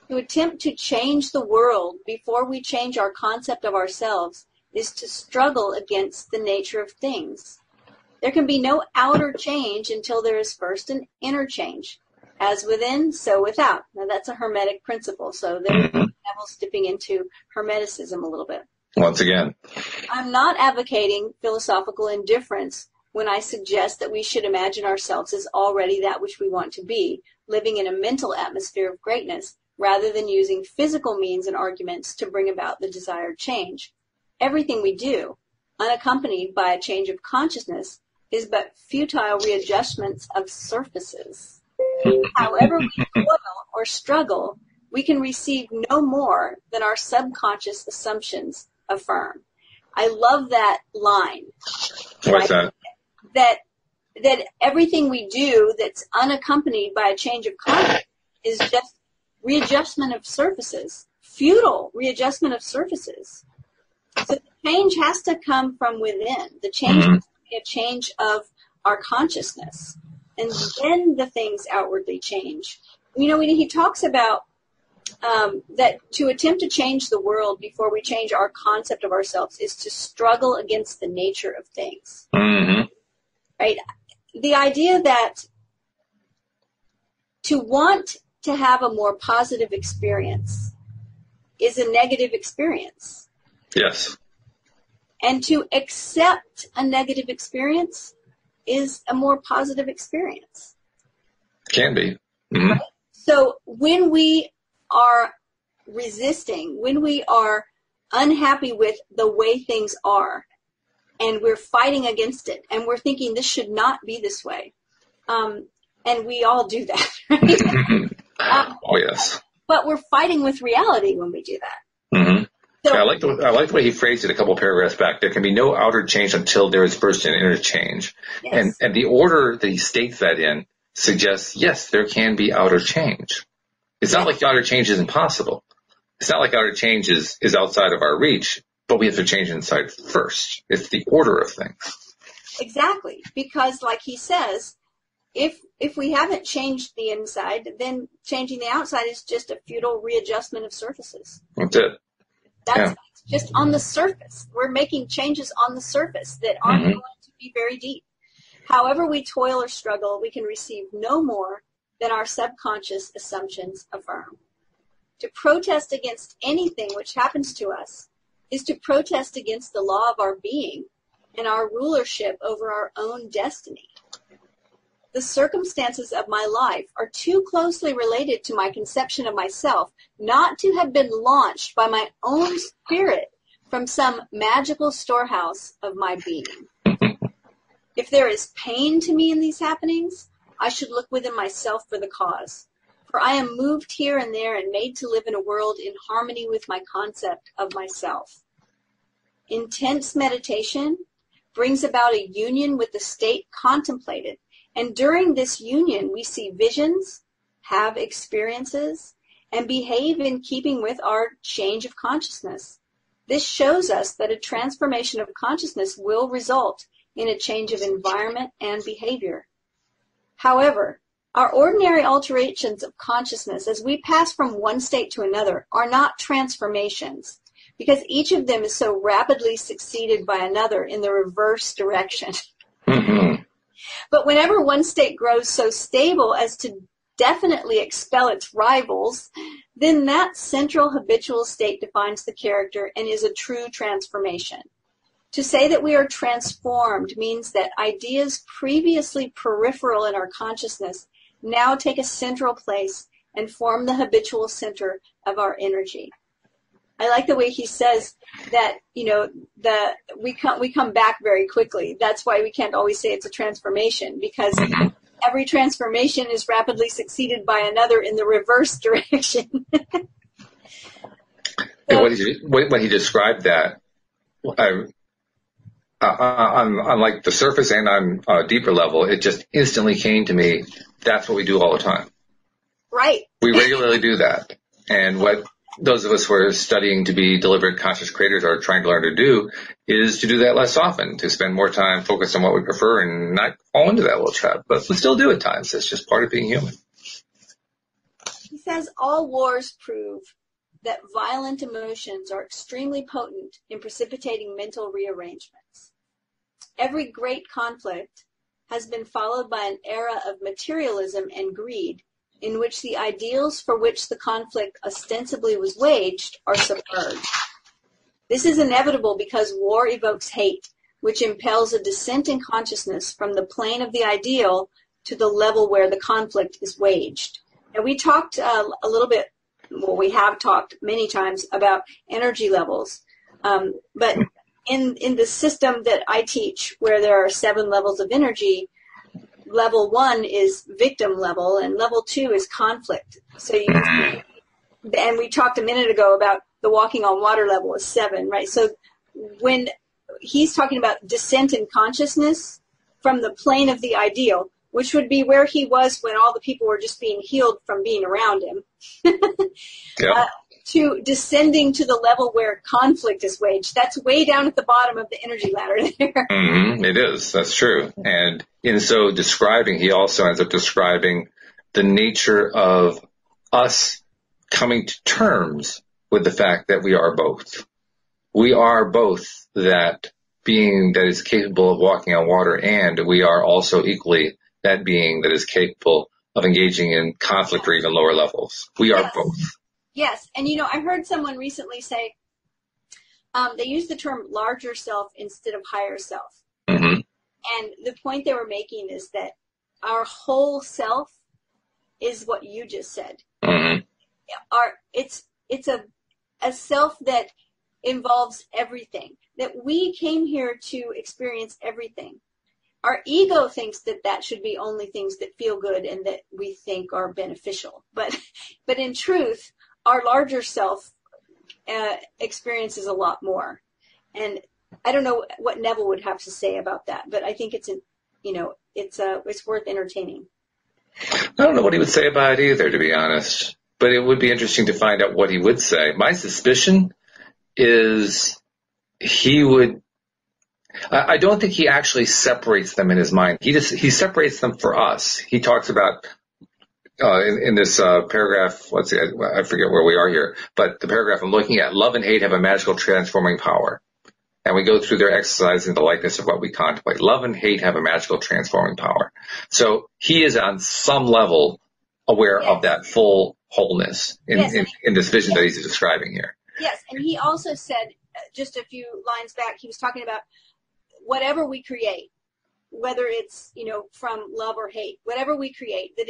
To attempt to change the world before we change our concept of ourselves is to struggle against the nature of things. There can be no outer change until there is first an inner change. As within, so without. Now that's a Hermetic principle, so there's Neville's dipping into Hermeticism a little bit. Once again. I'm not advocating philosophical indifference when I suggest that we should imagine ourselves as already that which we want to be, living in a mental atmosphere of greatness, rather than using physical means and arguments to bring about the desired change. Everything we do, unaccompanied by a change of consciousness, is but futile readjustments of surfaces. However we toil or struggle, we can receive no more than our subconscious assumptions affirm. I love that line. What's that? that everything we do that's unaccompanied by a change of consciousness is just readjustment of surfaces, futile readjustment of surfaces. So the change has to come from within. The change has to be a change of our consciousness. And then the things outwardly change. You know, he talks about that to attempt to change the world before we change our concept of ourselves is to struggle against the nature of things. Mm-hmm. Right? The idea that to want to have a more positive experience is a negative experience. Yes. And to accept a negative experience is a more positive experience. Can be. Mm-hmm. Right? So when we are resisting, when we are unhappy with the way things are, and we're fighting against it, and we're thinking this should not be this way, and we all do that, right? Oh, yes. But we're fighting with reality when we do that. Mm-hmm. So, I like the way he phrased it a couple paragraphs back. There can be no outer change until there is first an inner change. Yes. And the order that he states that in suggests, yes, there can be outer change. It's not like outer change isn't possible. It's not like outer change is outside of our reach, but we have to change inside first. It's the order of things. Exactly. Because like he says, if we haven't changed the inside, then changing the outside is just a futile readjustment of surfaces. That's it. That's just on the surface. We're making changes on the surface that aren't going to be very deep. However we toil or struggle, we can receive no more than our subconscious assumptions affirm. To protest against anything which happens to us is to protest against the law of our being and our rulership over our own destiny. The circumstances of my life are too closely related to my conception of myself not to have been launched by my own spirit from some magical storehouse of my being. If there is pain to me in these happenings, I should look within myself for the cause. For I am moved here and there and made to live in a world in harmony with my concept of myself. Intense meditation brings about a union with the state contemplated. And during this union, we see visions, have experiences, and behave in keeping with our change of consciousness. This shows us that a transformation of consciousness will result in a change of environment and behavior. However, our ordinary alterations of consciousness as we pass from one state to another are not transformations, because each of them is so rapidly succeeded by another in the reverse direction. Mm-hmm. But whenever one state grows so stable as to definitely expel its rivals, then that central habitual state defines the character and is a true transformation. To say that we are transformed means that ideas previously peripheral in our consciousness now take a central place and form the habitual center of our energy. I like the way he says that, you know, we come back very quickly. That's why we can't always say it's a transformation, because every transformation is rapidly succeeded by another in the reverse direction. So, when he described that, on like the surface and on a deeper level, it just instantly came to me, that's what we do all the time. Right. We regularly do that. And what those of us who are studying to be deliberate conscious creators are trying to learn to do is to do that less often, to spend more time focused on what we prefer and not fall into that little trap. But we still do at times. It's just part of being human. He says all wars prove that violent emotions are extremely potent in precipitating mental rearrangements. Every great conflict has been followed by an era of materialism and greed, in which the ideals for which the conflict ostensibly was waged are submerged. This is inevitable because war evokes hate, which impels a descent in consciousness from the plane of the ideal to the level where the conflict is waged. And we talked a little bit, well, we have talked many times about energy levels, but in the system that I teach, where there are 7 levels of energy, level 1 is victim level, and level 2 is conflict. So and we talked a minute ago about the walking on water level is 7, right? So when he's talking about descent in consciousness, from the plane of the ideal, which would be where he was when all the people were just being healed from being around him, Yep. To descending to the level where conflict is waged. That's way down at the bottom of the energy ladder there. Mm-hmm. It is. That's true. And in so describing, he also ends up describing the nature of us coming to terms with the fact that we are both. We are both that being that is capable of walking on water, and we are also equally that being that is capable of engaging in conflict or even lower levels. We are both. Yes. And, I heard someone recently say they used the term larger self instead of higher self. Mm-hmm. And the point they were making is that our whole self is what you just said. Mm-hmm. It's a self that involves everything, that we came here to experience everything. Our ego thinks that should be only things that feel good and that we think are beneficial. But in truth, our larger self experiences a lot more. And I don't know what Neville would have to say about that, but I think it's worth entertaining. I don't know what he would say about it either, to be honest. But it would be interesting to find out what he would say. My suspicion is I don't think he actually separates them in his mind. He separates them for us. He talks about in this paragraph, let's see, I forget where we are here, but the paragraph I'm looking at, love and hate have a magical transforming power. And we go through their exercising the likeness of what we contemplate. Love and hate have a magical transforming power. So he is on some level aware of that full wholeness in this vision that he's describing here. Yes, and he also said, just a few lines back, he was talking about whatever we create, whether it's, from love or hate, whatever we create, that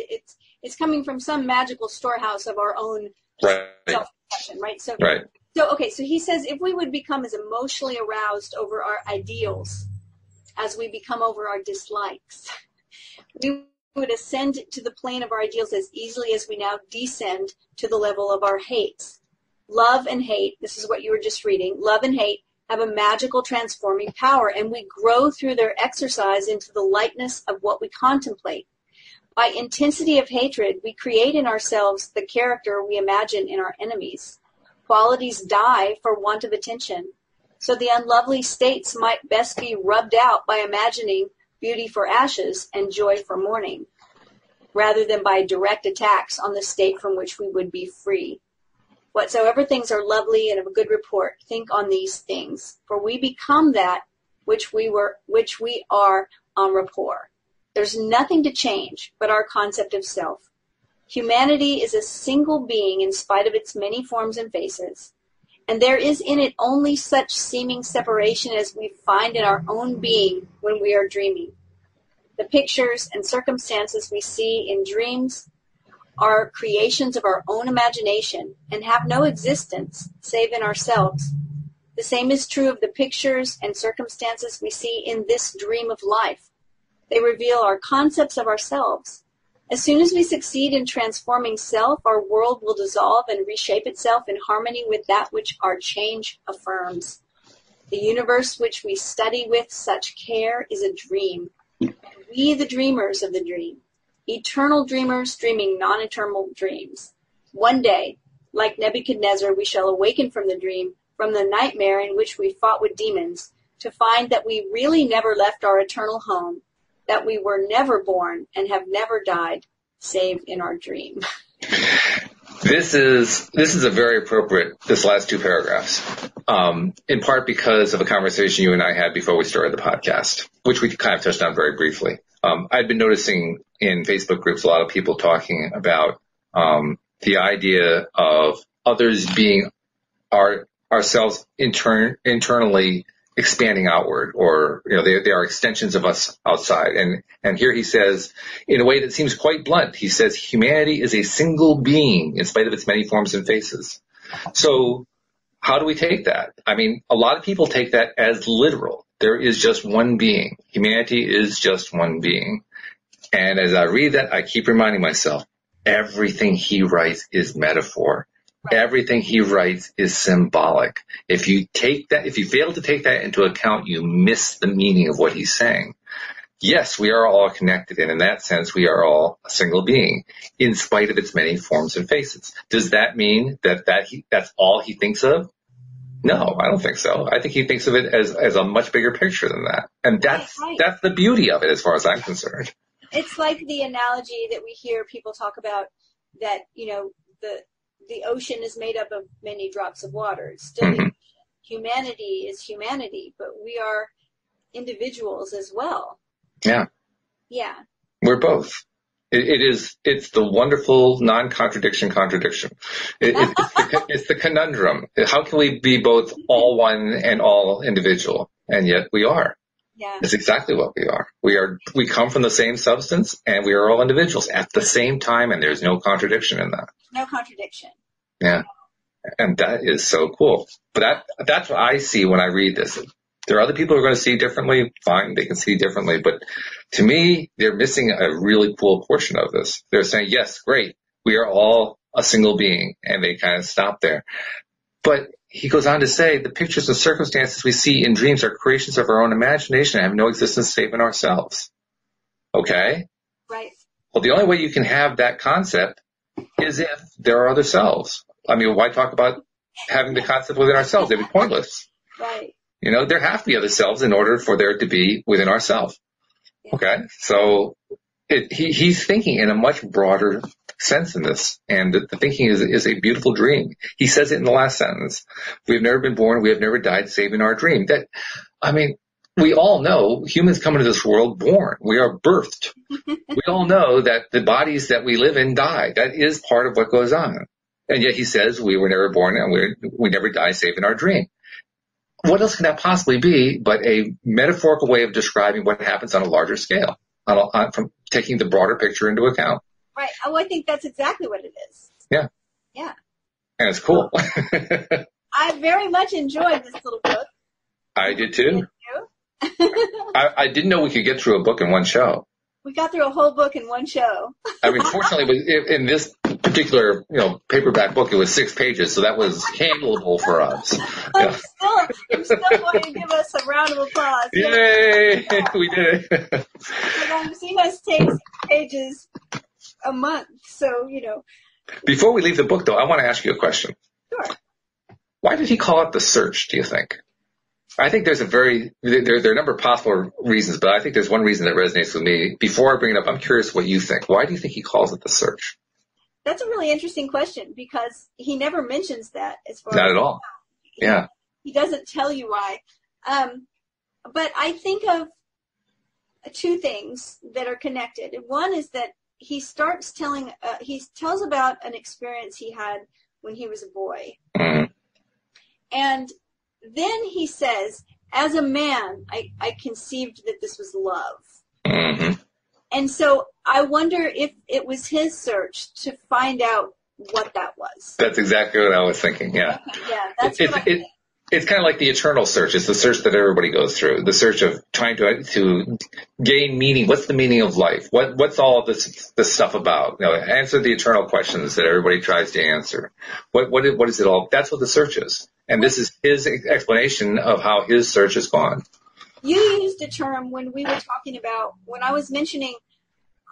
it's coming from some magical storehouse of our own self-expression, right? So he says if we would become as emotionally aroused over our ideals as we become over our dislikes, we would ascend to the plane of our ideals as easily as we now descend to the level of our hates. Love and hate, this is what you were just reading, love and hate have a magical transforming power, and we grow through their exercise into the likeness of what we contemplate. By intensity of hatred, we create in ourselves the character we imagine in our enemies. Qualities die for want of attention, so the unlovely states might best be rubbed out by imagining beauty for ashes and joy for mourning, rather than by direct attacks on the state from which we would be free. Whatsoever things are lovely and of a good report, think on these things, for we become that which we are en rapport. There's nothing to change but our concept of self. Humanity is a single being in spite of its many forms and faces, and there is in it only such seeming separation as we find in our own being when we are dreaming. The pictures and circumstances we see in dreams are creations of our own imagination and have no existence save in ourselves. The same is true of the pictures and circumstances we see in this dream of life. They reveal our concepts of ourselves. As soon as we succeed in transforming self, our world will dissolve and reshape itself in harmony with that which our change affirms. The universe which we study with such care is a dream. We, the dreamers of the dream, eternal dreamers dreaming non-eternal dreams. One day, like Nebuchadnezzar, we shall awaken from the dream, from the nightmare in which we fought with demons, to find that we really never left our eternal home, that we were never born and have never died, save in our dream. This is a very appropriate, this last two paragraphs, in part because of a conversation you and I had before we started the podcast, which we kind of touched on very briefly. I'd been noticing in Facebook groups a lot of people talking about the idea of others being ourselves internally expanding outward, or they are extensions of us outside. And here he says, in a way that seems quite blunt, he says humanity is a single being in spite of its many forms and faces. So how do we take that? I mean, a lot of people take that as literal. There is just one being. Humanity is just one being. And as I read that, I keep reminding myself, everything he writes is metaphor. Everything he writes is symbolic. If you fail to take that into account, you miss the meaning of what he's saying. yes, we are all connected, and in that sense, we are all a single being, in spite of its many forms and faces. Does that mean that's all he thinks of? No, I don't think so. I think he thinks of it as a much bigger picture than that. And that's the beauty of it as far as I'm concerned. It's like the analogy that we hear people talk about that, the ocean is made up of many drops of water. It's still humanity is humanity, but we are individuals as well. Yeah. Yeah. We're both. It's the wonderful non-contradiction contradiction. It's the conundrum. How can we be both all one and all individual? And yet we are. Yeah. It's exactly what we are. We come from the same substance, and we are all individuals at the same time, and there's no contradiction in that. No contradiction. Yeah. And that is so cool. But that's what I see when I read this. There are other people who are going to see differently. Fine, they can see differently. But to me, they're missing a really cool portion of this. They're saying, yes, great, we are all a single being. And they kind of stop there. But he goes on to say, the pictures and circumstances we see in dreams are creations of our own imagination and have no existence save in ourselves. Okay? Right. Well, the only way you can have that concept is if there are other selves. I mean, why talk about having the concept within ourselves? It'd be pointless. Right. There have to be other selves in order for there to be within ourselves. Okay? So he's thinking in a much broader sense in this. And the thinking is a beautiful dream. He says it in the last sentence. We have never been born. We have never died save in our dream. We all know humans come into this world born. We are birthed. We all know that the bodies that we live in die. That is part of what goes on. And yet he says we were never born and we never die save in our dream. What else can that possibly be but a metaphorical way of describing what happens on a larger scale, from taking the broader picture into account? Right. Oh, I think that's exactly what it is. Yeah. Yeah. And it's cool. I very much enjoyed this little book. I did too. I didn't know we could get through a book in one show. We got through a whole book in one show. I mean, fortunately, in this particular, paperback book, it was 6 pages, so that was handleable for us. Yeah. I'm still going to give us a round of applause. Yay! We did it. I've seen us take 6 pages a month, so, Before we leave the book, though, I want to ask you a question. Sure. Why did he call it The Search, do you think? I think there are a number of possible reasons, but I think there's one reason that resonates with me. Before I bring it up, I'm curious what you think. Why do you think he calls it The Search? That's a really interesting question because he never mentions that as far as... Not at all. Yeah. He doesn't tell you why. But I think of 2 things that are connected. One is that he tells about an experience he had when he was a boy. Mm-hmm. And then he says, as a man, I conceived that this was love. Mm-hmm. And so I wonder if it was his search to find out what that was. That's exactly what I was thinking, yeah. Okay, yeah, that's what I think. It's kind of like the eternal search. It's the search that everybody goes through, the search of trying to gain meaning. What's the meaning of life? What's all this stuff about? Answer the eternal questions that everybody tries to answer. What is it all? That's what the search is. And this is his explanation of how his search has gone. You used a term when we were talking about, when I was mentioning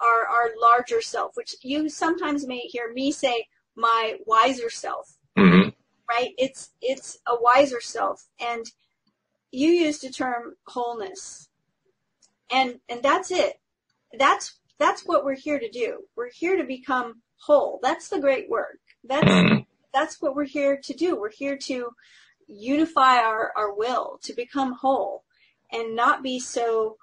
our larger self, which you sometimes may hear me say, my wiser self. Mm-hmm. Right? It's a wiser self. And you used the term wholeness. And that's it. That's what we're here to do. We're here to become whole. That's the great work. That's what we're here to do. We're here to unify our will, to become whole and not be so,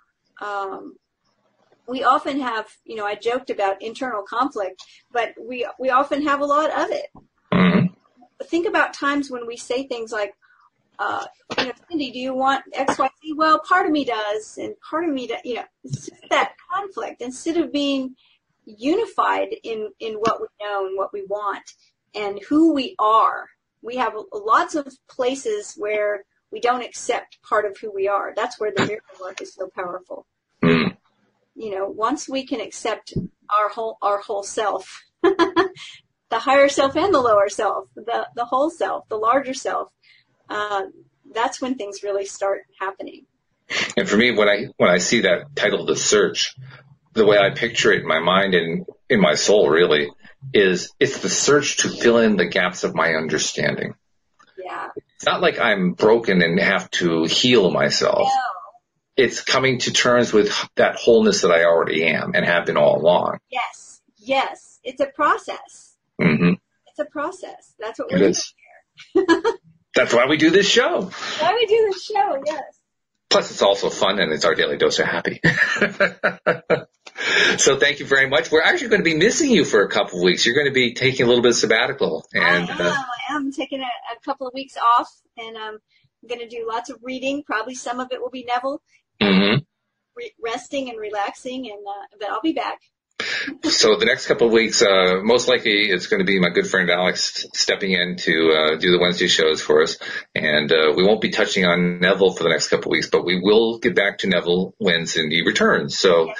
we often have, I joked about internal conflict, but we often have a lot of it. Mm-hmm. Think about times when we say things like, Cindy, do you want X, Y, Z? Well, part of me does, and part of me does, it's just that conflict. Instead of being unified in what we know and what we want and who we are, we have lots of places where we don't accept part of who we are. That's where the miracle work is so powerful. Mm. Once we can accept our whole self, the higher self and the lower self, the whole self, the larger self, that's when things really start happening. And for me, when I see that title, The Search, the way I picture it in my mind and in my soul really is it's the search to fill in the gaps of my understanding. Yeah. It's not like I'm broken and have to heal myself. No. It's coming to terms with that wholeness that I already am and have been all along. Yes. Yes. It's a process. Mm-hmm. It's a process. That's what we're doing here. That's why we do this show. Why we do this show, yes. Plus, it's also fun, and it's our daily dose of happy. So thank you very much. We're actually going to be missing you for a couple of weeks. You're going to be taking a little bit of sabbatical. And I am taking a couple of weeks off, and I'm going to do lots of reading. Probably some of it will be Neville. Mm-hmm. Resting and relaxing, and but I'll be back. So the next couple of weeks, most likely it's going to be my good friend Alex stepping in to do the Wednesday shows for us. And we won't be touching on Neville for the next couple of weeks, but we will get back to Neville when Cindy returns. So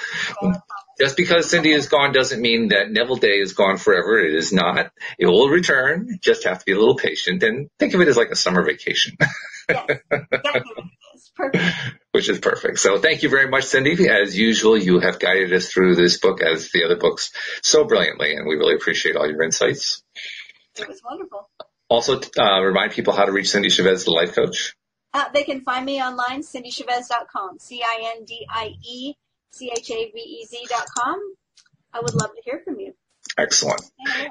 just because Cindy is gone doesn't mean that Neville Day is gone forever. It is not. It will return. Just have to be a little patient and think of it as like a summer vacation. Yes, exactly. It's perfect. Which is perfect. So thank you very much, Cindy. As usual, you have guided us through this book as the other books so brilliantly, and we really appreciate all your insights. It was wonderful. Also, remind people how to reach Cindy Chavez, the life coach. They can find me online, cindychavez.com, CINDIECHAVEZ.com. I would love to hear from you. Excellent.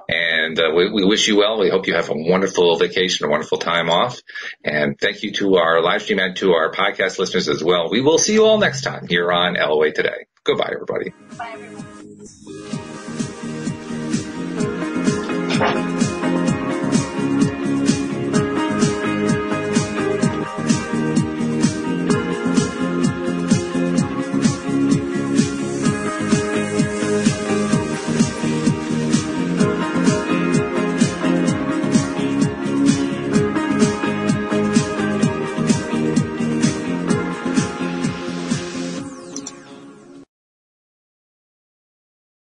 And we wish you well. We hope you have a wonderful vacation, a wonderful time off. And thank you to our live stream and to our podcast listeners as well. We will see you all next time here on LOA Today. Goodbye, everybody. Bye, everybody.